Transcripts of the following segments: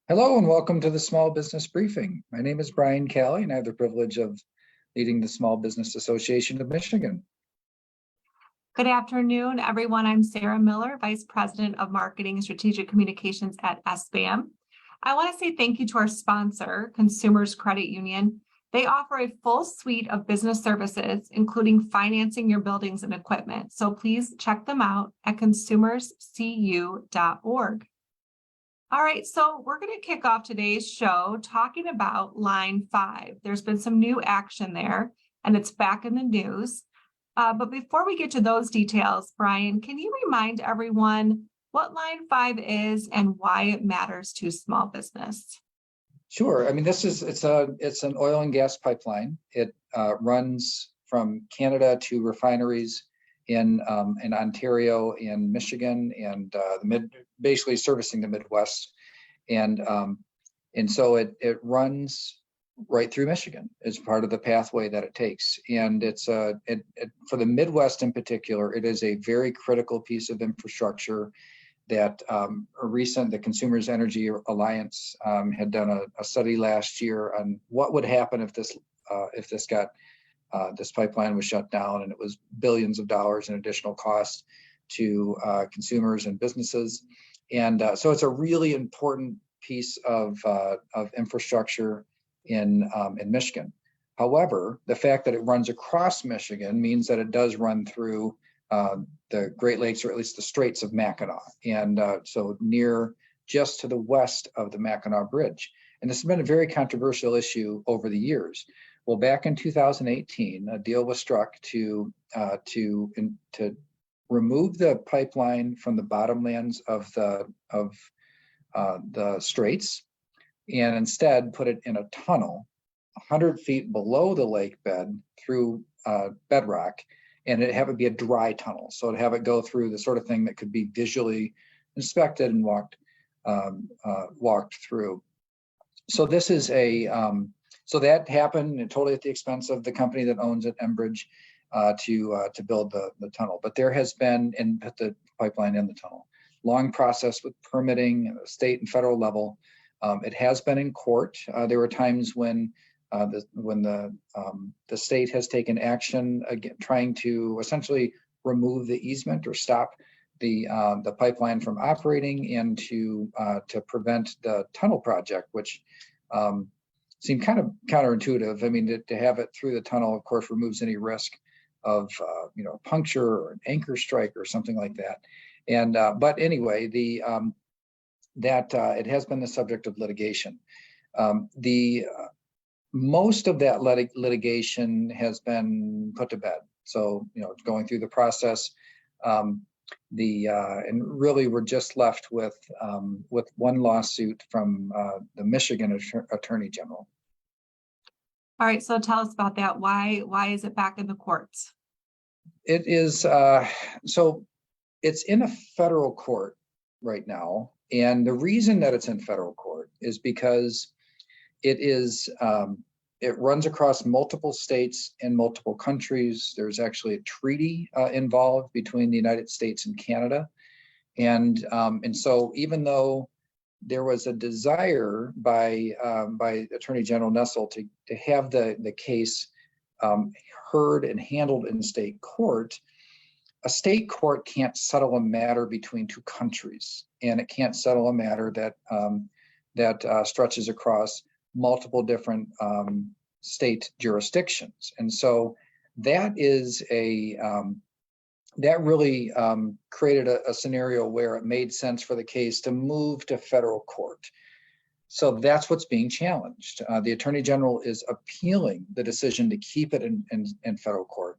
Hello and welcome to the Small Business Briefing. My name is Brian Calley and I have the privilege of leading the Small Business Association of Michigan. Good afternoon, everyone. I'm Sarah Miller, Vice President of Marketing and Strategic Communications at SBAM. I want to say thank you to our sponsor, Consumers Credit Union. They offer a full suite of business services, including financing your buildings and equipment. So please check them out at consumerscu.org. All right, so we're going to kick off today's show talking about Line 5. There's been some new action there, and it's back in the news. But before we get to those details, Brian, can you remind everyone what Line 5 is and why it matters to small business? Sure. I mean, it's an oil and gas pipeline. It runs from Canada to refineries in Ontario and Michigan and basically servicing the Midwest, and so it runs right through Michigan as part of the pathway that it takes. And it's for the Midwest in particular, it is a very critical piece of infrastructure that the Consumers Energy Alliance had done a study last year on what would happen if this pipeline was shut down, and it was billions of dollars in additional cost to consumers and businesses. And so it's a really important piece of infrastructure in Michigan. However, the fact that it runs across Michigan means that it does run through the Great Lakes, or at least the Straits of Mackinac, and so near just to the west of the Mackinac Bridge. And this has been a very controversial issue over the years. Well, back in 2018, a deal was struck to remove the pipeline from the bottomlands of the Straits, and instead put it in a tunnel 100 feet below the lake bed through bedrock, and have it be a dry tunnel. So to have it go through the sort of thing that could be visually inspected and walked through. So this is so that happened totally at the expense of the company that owns it, Enbridge, to build the tunnel. But there has been, and put the pipeline in the tunnel, long process with permitting at the state and federal level. It has been in court. There were times when the state has taken action again, trying to essentially remove the easement or stop the pipeline from operating, and to prevent the tunnel project, which seemed kind of counterintuitive. I mean, to have it through the tunnel, of course, removes any risk of puncture or an anchor strike or something like that. And but anyway, it has been the subject of litigation. Most of that litigation has been put to bed. So going through the process, and really we're just left with one lawsuit from the Michigan Attorney General. All right, so tell us about that. Why is it back in the courts? It is so it's in a federal court right now, and the reason that it's in federal court is because it runs across multiple states and multiple countries. There's actually a treaty involved between the United States and Canada, and so even though there was a desire by Attorney General Nessel to have the case heard and handled in state court, a state court can't settle a matter between two countries, and it can't settle a matter that stretches across multiple different state jurisdictions. And so that is that really created a scenario where it made sense for the case to move to federal court. So that's what's being challenged. The Attorney General is appealing the decision to keep it in federal court,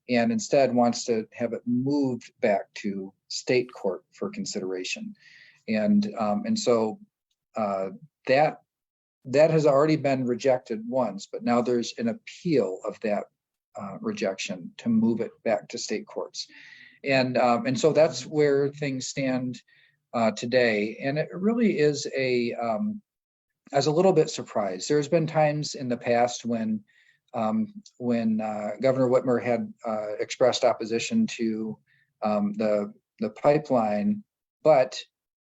and instead wants to have it moved back to state court for consideration. And so that has already been rejected once, but now there's an appeal of that rejection to move it back to state courts. And so that's where things stand today. And it really is I was a little bit surprised. There's been times in the past when Governor Whitmer had expressed opposition to the pipeline, but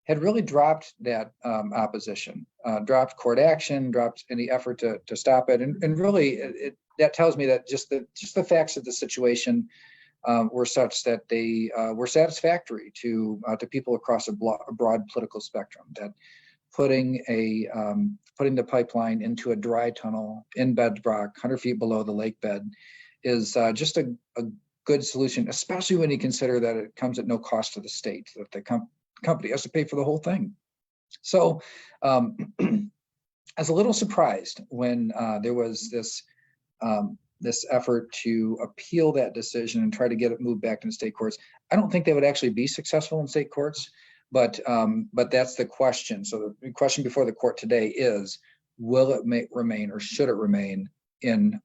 had really dropped that opposition, dropped court action, dropped any effort to stop it. And really, that tells me that just the facts of the situation were such that they were satisfactory to people across a broad political spectrum. That putting the pipeline into a dry tunnel in bedrock, 100 feet below the lake bed, is just a good solution, especially when you consider that it comes at no cost to the state, that the company has to pay for the whole thing. So I was a little surprised when there was this effort to appeal that decision and try to get it moved back to the state courts. I don't think they would actually be successful in state courts, but that's the question. So the question before the court today is, will it remain, or should it remain in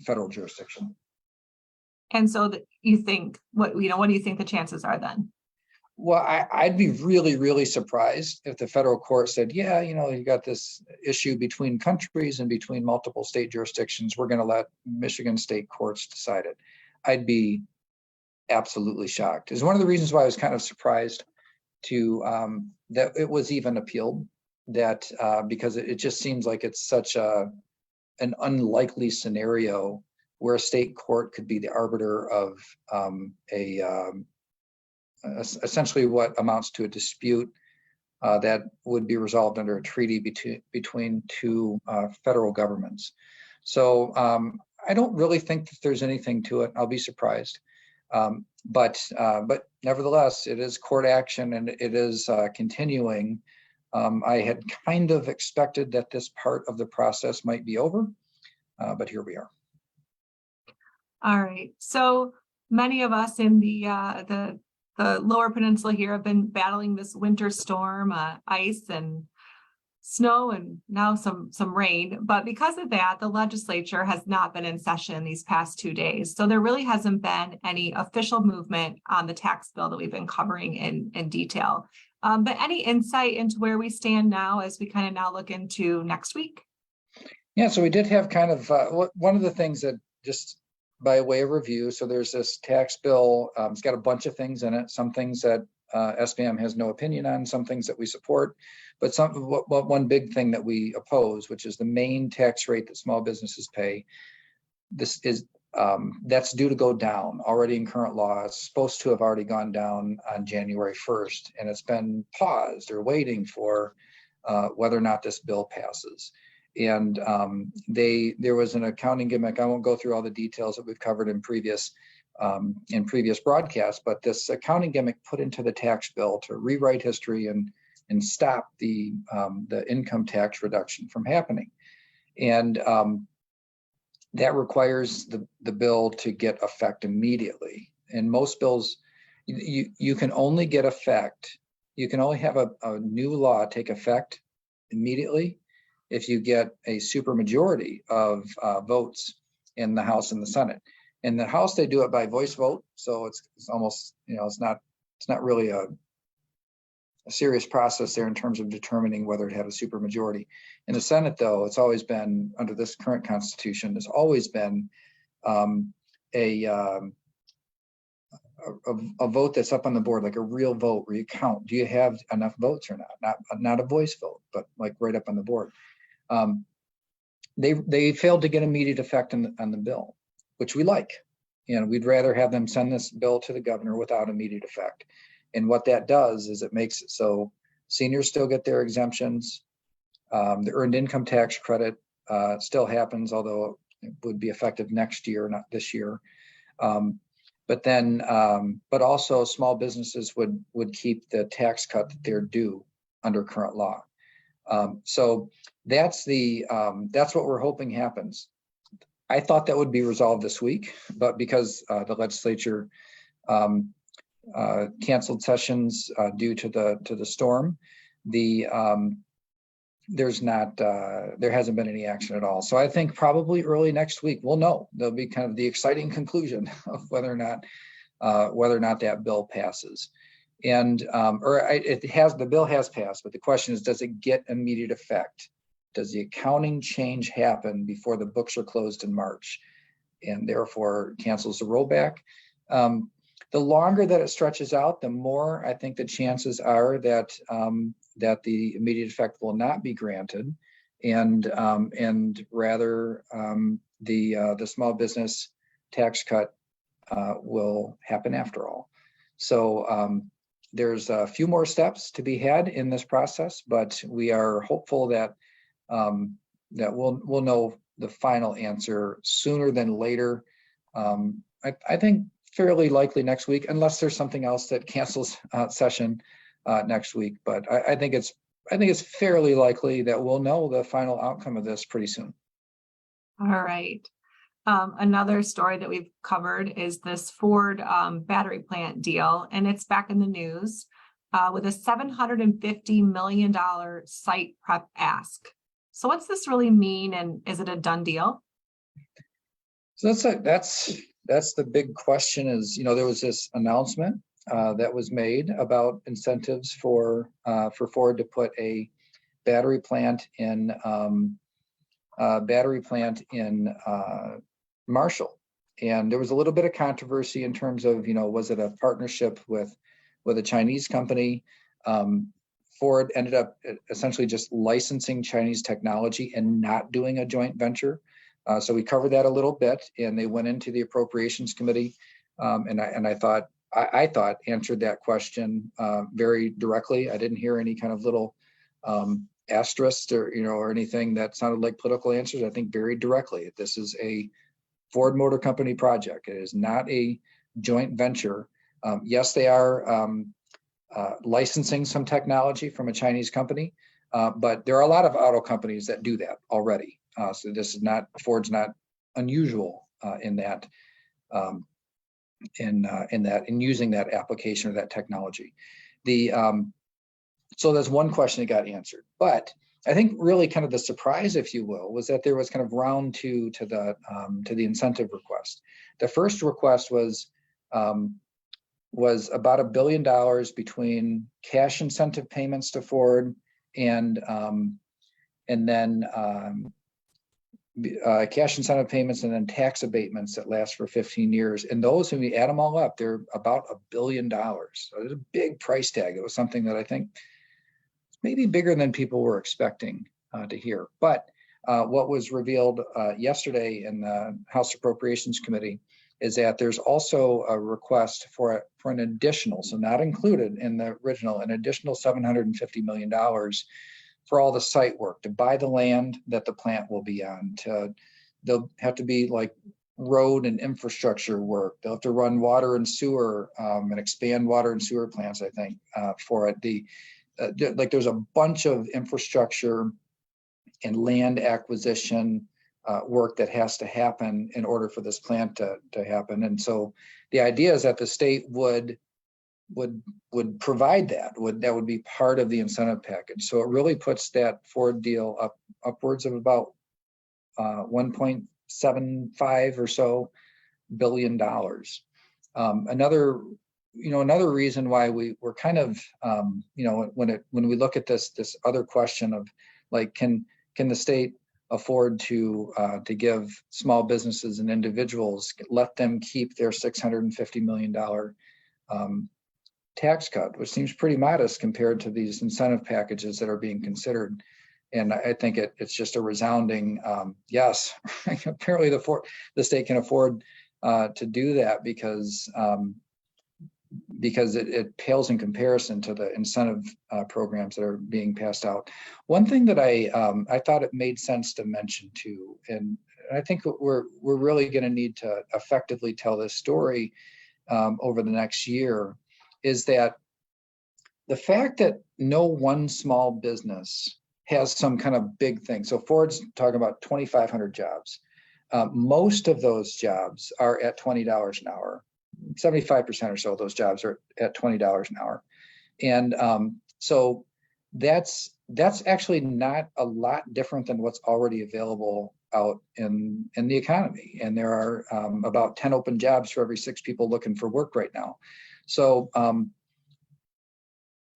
federal jurisdiction? And so you think, what do you think the chances are then? Well, I'd be really, really surprised if the federal court said, yeah, you got this issue between countries and between multiple state jurisdictions. We're going to let Michigan state courts decide it. I'd be absolutely shocked. It's one of the reasons why I was kind of surprised to that it was even appealed, that because it just seems like it's such an unlikely scenario where a state court could be the arbiter of essentially what amounts to a dispute that would be resolved under a treaty between two federal governments. So I don't really think that there's anything to it. I'll be surprised. But nevertheless, it is court action and it is continuing. I had kind of expected that this part of the process might be over, but here we are. All right. So many of us in the Lower Peninsula here have been battling this winter storm, ice and snow, and now some rain. But because of that, the legislature has not been in session these past 2 days. So there really hasn't been any official movement on the tax bill that we've been covering in detail. But any insight into where we stand now as we kind of now look into next week? Yeah, so we did have kind of one of the things that, just by way of review, so there's this tax bill. It's got a bunch of things in it, some things that SBM has no opinion on, some things that we support, but one big thing that we oppose, which is the main tax rate that small businesses pay. This is that's due to go down already in current law. It's supposed to have already gone down on January 1st, and it's been paused or waiting for whether or not this bill passes. And there was an accounting gimmick. I won't go through all the details that we've covered in previous broadcasts, but this accounting gimmick put into the tax bill to rewrite history and stop the income tax reduction from happening. And that requires the bill to get effect immediately. And most bills, you can only get effect. You can only have a new law take effect immediately if you get a supermajority of votes in the House and the Senate. In the House, they do it by voice vote, so it's almost, it's not really a serious process there in terms of determining whether to have a supermajority. In the Senate, though, it's always been, under this current Constitution, there's always been a vote that's up on the board, like a real vote where you count. Do you have enough votes or not? Not a voice vote, but like right up on the board. They failed to get immediate effect on the bill, which we like. We'd rather have them send this bill to the governor without immediate effect. And what that does is it makes it so seniors still get their exemptions. The earned income tax credit still happens, although it would be effective next year, not this year. But also small businesses would keep the tax cut that they're due under current law. So that's what we're hoping happens. I thought that would be resolved this week, but because the legislature canceled sessions due to the storm, there hasn't been any action at all. So I think probably early next week we'll know. There'll be kind of the exciting conclusion of whether or not that bill passes. And the bill has passed, but the question is, does it get immediate effect? Does the accounting change happen before the books are closed in March, and therefore cancels the rollback? The longer that it stretches out, the more I think the chances are that that the immediate effect will not be granted, and rather the small business tax cut will happen after all. So there's a few more steps to be had in this process, but we are hopeful that that we'll know the final answer sooner than later. I think fairly likely next week, unless there's something else that cancels session next week. But I think it's fairly likely that we'll know the final outcome of this pretty soon. All right. Another story that we've covered is this Ford battery plant deal, and it's back in the news with a $750 million site prep ask. So what's this really mean, and is it a done deal? So that's the big question. Is, you know, there was this announcement that was made about incentives for Ford to put a battery plant in Marshall, and there was a little bit of controversy in terms of, you know, was it a partnership with a Chinese company? Ford ended up essentially just licensing Chinese technology and not doing a joint venture. So we covered that a little bit, and they went into the Appropriations Committee, and I thought answered that question very directly. I didn't hear any kind of little asterisks or anything that sounded like political answers. I think very directly, this is a Ford Motor Company project. It is not a joint venture. Yes, they are licensing some technology from a Chinese company, but there are a lot of auto companies that do that already. So this is not, Ford's not unusual in that, in using that application or that technology. So there's one question that got answered, but I think really kind of the surprise, if you will, was that there was kind of round two to the incentive request. The first request was about $1 billion between cash incentive payments to Ford and then cash incentive payments and then tax abatements that last for 15 years. And those, when we add them all up, they're about $1 billion. So there's a big price tag. It was something that I think maybe bigger than people were expecting to hear. But what was revealed yesterday in the House Appropriations Committee is that there's also a request for an additional, so not included in the original, an additional $750 million for all the site work, to buy the land that the plant will be on. There'll have to be like road and infrastructure work. They'll have to run water and sewer and expand water and sewer plants, I think, for it. Like there's a bunch of infrastructure and land acquisition work that has to happen in order for this plant to happen. And so the idea is that the state would provide that would be part of the incentive package. So it really puts that Ford deal upwards of about 1.75 or so $billion. Another reason why we're kind of when we look at this other question of like, can the state afford to give small businesses and individuals, let them keep their $650 million tax cut, which seems pretty modest compared to these incentive packages that are being considered. And I think it's just a resounding yes. Apparently the state can afford to do that because it pales in comparison to the incentive programs that are being passed out. One thing that I thought it made sense to mention too, and I think we're really going to need to effectively tell this story over the next year, is that the fact that no one small business has some kind of big thing. So Ford's talking about 2,500 jobs. Most of those jobs are at $20 an hour. 75% or so of those jobs are at $20 an hour. And so that's actually not a lot different than what's already available out in the economy. And there are about 10 open jobs for every 6 people looking for work right now. So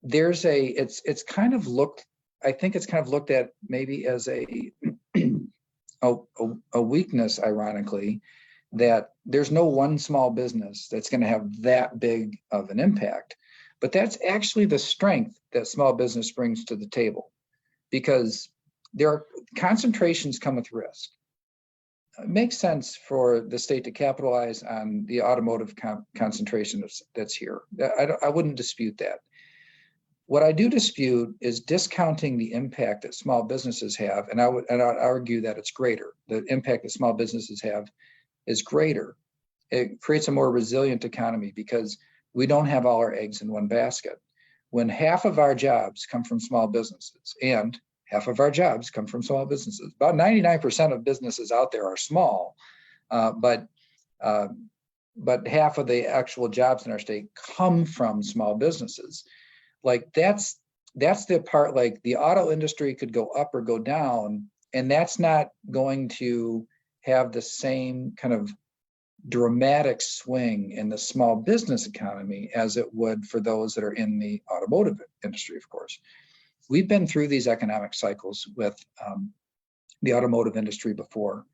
it's kind of looked at maybe as a weakness, ironically, that there's no one small business that's going to have that big of an impact. But that's actually the strength that small business brings to the table, because there are concentrations come with risk. It makes sense for the state to capitalize on the automotive concentration that's here. I wouldn't dispute that. What I do dispute is discounting the impact that small businesses have, and I'd argue that it's greater. The impact that small businesses have is greater. It creates a more resilient economy because we don't have all our eggs in one basket. When half of our jobs come from small businesses, and half of our jobs come from small businesses, about 99% of businesses out there are small, but half of the actual jobs in our state come from small businesses. Like that's the part, like the auto industry could go up or go down, and that's not going to have the same kind of dramatic swing in the small business economy as it would for those that are in the automotive industry, of course. We've been through these economic cycles with the automotive industry before.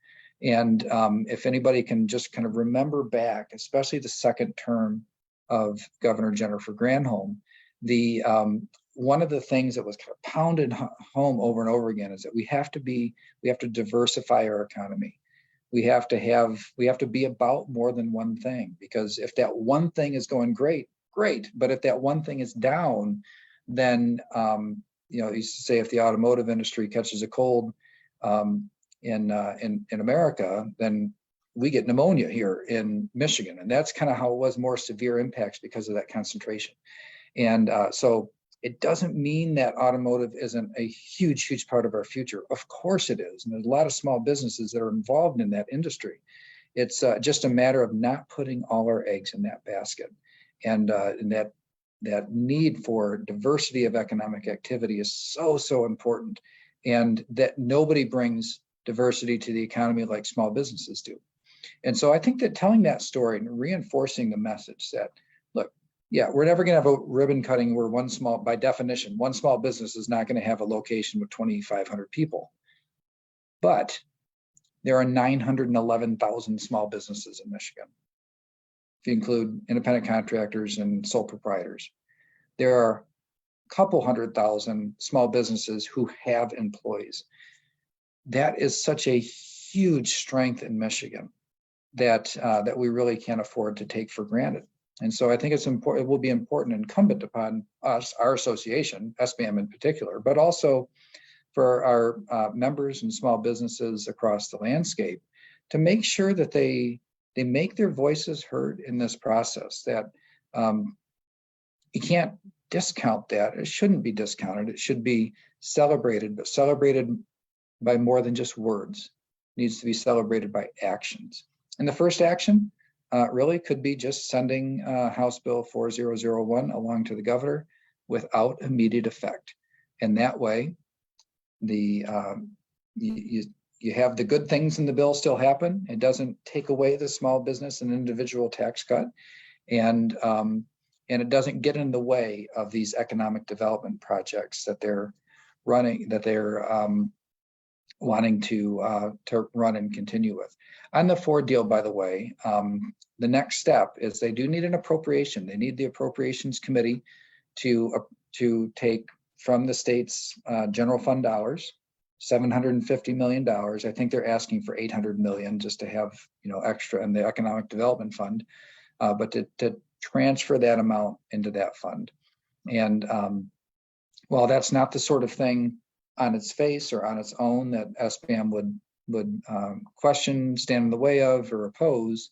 And if anybody can just kind of remember back, especially the second term of Governor Jennifer Granholm, one of the things that was kind of pounded home over and over again is that we have to diversify our economy. We have to be about more than one thing, because if that one thing is going great. But if that one thing is down, then you used to say if the automotive industry catches a cold in America, then we get pneumonia here in Michigan, and that's kind of how it was, more severe impacts because of that concentration. And so it doesn't mean that automotive isn't a huge part of our future. Of course it is. And there's a lot of small businesses that are involved in that industry. It's just a matter of not putting all our eggs in that basket. And that need for diversity of economic activity is so important. And that nobody brings diversity to the economy like small businesses do. And so I think that telling that story and reinforcing the message that, look, yeah, we're never going to have a ribbon cutting where by definition, one small business is not going to have a location with 2,500 people. But there are 911,000 small businesses in Michigan, if you include independent contractors and sole proprietors. There are a couple 100,000 small businesses who have employees. That is such a huge strength in Michigan that we really can't afford to take for granted. And so I think it's important. It will be important, incumbent upon us, our association, SBAM in particular, but also for our members and small businesses across the landscape, to make sure that they make their voices heard in this process. That you can't discount that. It shouldn't be discounted. It should be celebrated, but celebrated by more than just words. It needs to be celebrated by actions. And the first action really could be just sending House Bill 4001 along to the governor without immediate effect. And that way, you have the good things in the bill still happen. It doesn't take away the small business and individual tax cut, and it doesn't get in the way of these economic development projects that they're running, that they're wanting to run and continue with. On the Ford deal, by the way, the next step is they do need an appropriation. They need the Appropriations Committee to take from the state's general fund dollars, $750 million. I think they're asking for $800 million just to have extra in the Economic Development Fund, but to transfer that amount into that fund. And while that's not the sort of thing on its face or on its own that SBAM would question, stand in the way of, or oppose,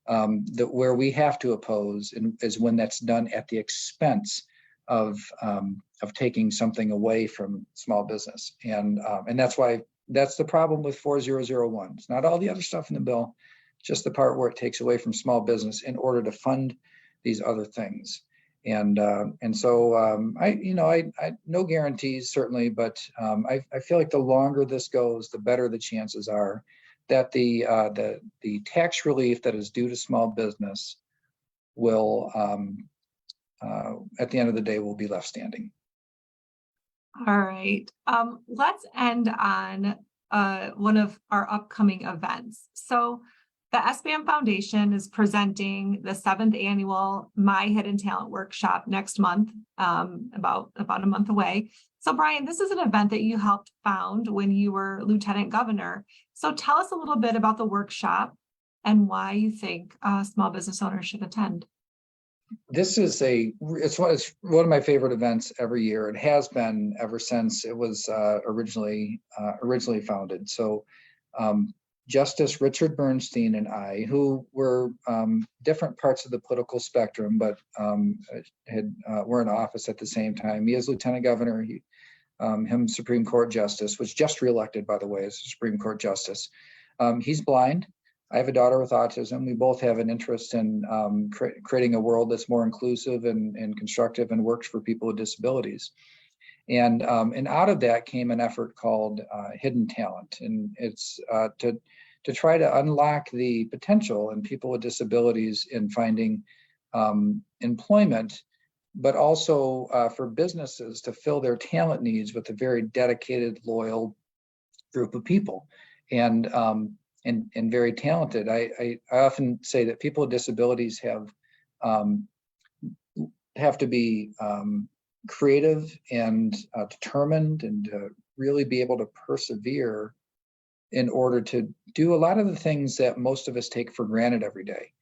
that where we have to oppose is when that's done at the expense of taking something away from small business. And that's the problem with 4001. It's not all the other stuff in the bill, just the part where it takes away from small business in order to fund these other things. And so I no guarantees certainly, but I feel like the longer this goes, the better the chances are that the tax relief that is due to small business will at the end of the day will be left standing. All right. Let's end on one of our upcoming events. So The SBAM Foundation is presenting the 7th annual My Hidden Talent Workshop next month, about a month away. So Brian, this is an event that you helped found when you were Lieutenant Governor. So tell us a little bit about the workshop and why you think small business owners should attend. This is it's one of my favorite events every year. It has been ever since it was originally founded. So Justice Richard Bernstein and I, who were different parts of the political spectrum, but were in office at the same time. Me as Lieutenant Governor, him Supreme Court Justice, was just reelected, by the way, as Supreme Court Justice. He's blind. I have a daughter with autism. We both have an interest in creating a world that's more inclusive and constructive and works for people with disabilities. And out of that came an effort called Hidden Talent, and it's to try to unlock the potential in people with disabilities in finding employment, but also for businesses to fill their talent needs with a very dedicated, loyal group of people, and very talented. I often say that people with disabilities have to be creative and determined, and really be able to persevere in order to do a lot of the things that most of us take for granted every day.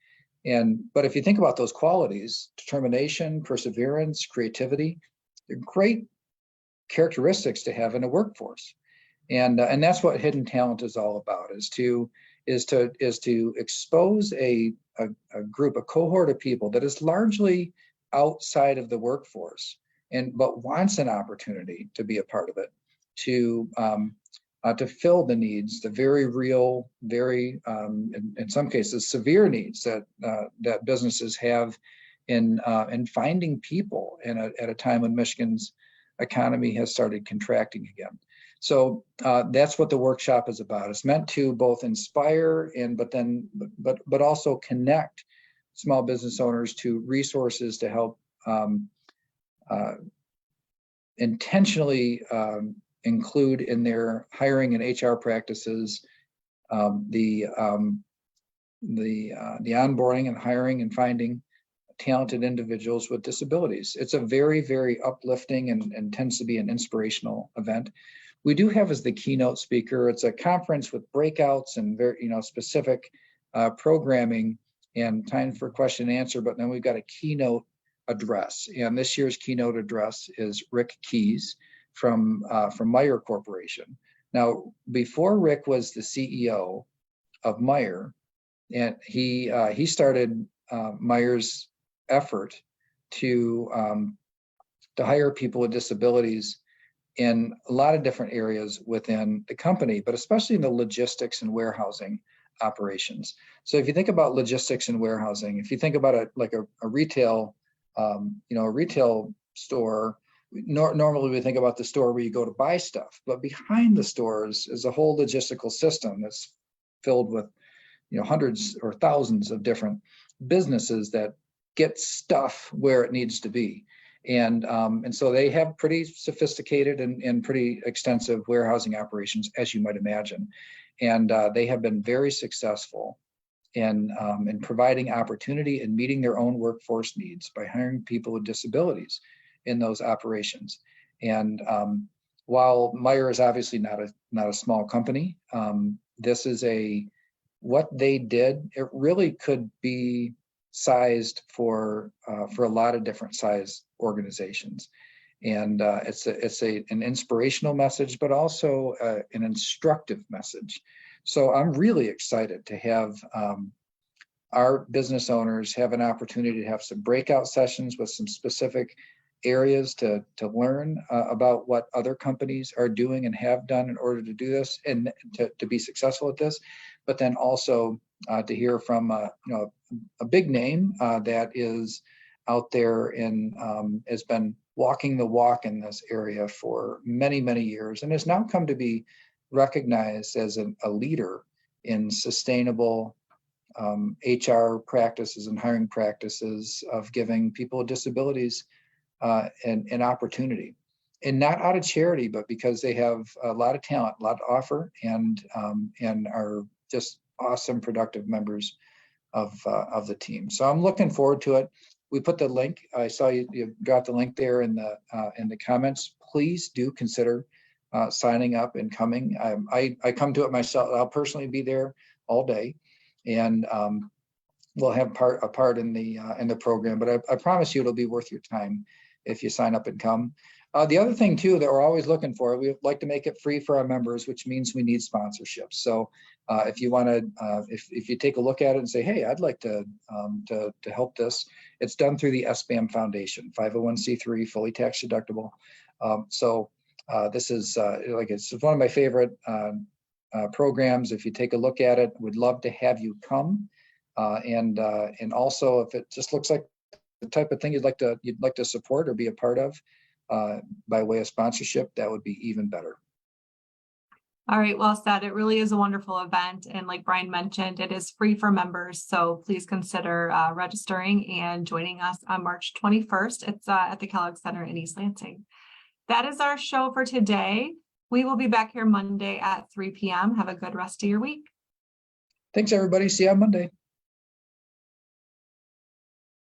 But if you think about those qualities, determination, perseverance, creativity, they're great characteristics to have in a workforce. And that's what Hidden Talent is all about, is to expose a group, a cohort of people that is largely outside of the workforce, but wants an opportunity to be a part of it, to fill the needs, the very real, very in some cases severe needs that businesses have in finding people at a time when Michigan's economy has started contracting again. So that's what the workshop is about. It's meant to both inspire but also connect small business owners to resources to help intentionally include in their hiring and HR practices the onboarding and hiring and finding talented individuals with disabilities. It's a very, very uplifting and tends to be an inspirational event. We do have as the keynote speaker, it's a conference with breakouts and very, specific programming and time for question and answer, but then we've got a keynote address. And this year's keynote address is Rick Keys from Meijer Corporation. Now, before Rick was the CEO of Meijer, and he started Meijer's effort to hire people with disabilities in a lot of different areas within the company, but especially in the logistics and warehousing operations. So if you think about logistics and warehousing, if you think about it like a retail, a retail store, normally we think about the store where you go to buy stuff, but behind the stores is a whole logistical system that's filled with, hundreds or thousands of different businesses that get stuff where it needs to be. And so they have pretty sophisticated and pretty extensive warehousing operations, as you might imagine. And they have been very successful in providing opportunity and meeting their own workforce needs by hiring people with disabilities in those operations. And while Meijer is obviously not a small company, this is what they did. It really could be sized for a lot of different size organizations, and it's an inspirational message, but also an instructive message. So I'm really excited to have our business owners have an opportunity to have some breakout sessions with some specific areas to learn about what other companies are doing and have done in order to do this and to be successful at this, but then also to hear from a big name that is out there and has been walking the walk in this area for many, many years, and has now come to be recognized as a leader in sustainable HR practices and hiring practices of giving people with disabilities an opportunity, and not out of charity, but because they have a lot of talent, a lot to offer, and are just awesome, productive members of the team. So I'm looking forward to it. We put the link. I saw you got the link there in the comments. Please do consider signing up and coming. I come to it myself. I'll personally be there all day, and we'll have a part in the program. But I promise you, it'll be worth your time if you sign up and come. The other thing too that we're always looking for, we like to make it free for our members, which means we need sponsorships. So if you want to, if you take a look at it and say, hey, I'd like to help this, it's done through the SBAM Foundation, 501c3, fully tax deductible. This is it's one of my favorite programs. If you take a look at it, we'd love to have you come. And also, if it just looks like the type of thing you'd like to support or be a part of by way of sponsorship, that would be even better. All right, well said. It really is a wonderful event. And like Brian mentioned, it is free for members. So please consider registering and joining us on March 21st. It's at the Kellogg Center in East Lansing. That is our show for today. We will be back here Monday at 3 p.m. Have a good rest of your week. Thanks, everybody. See you on Monday.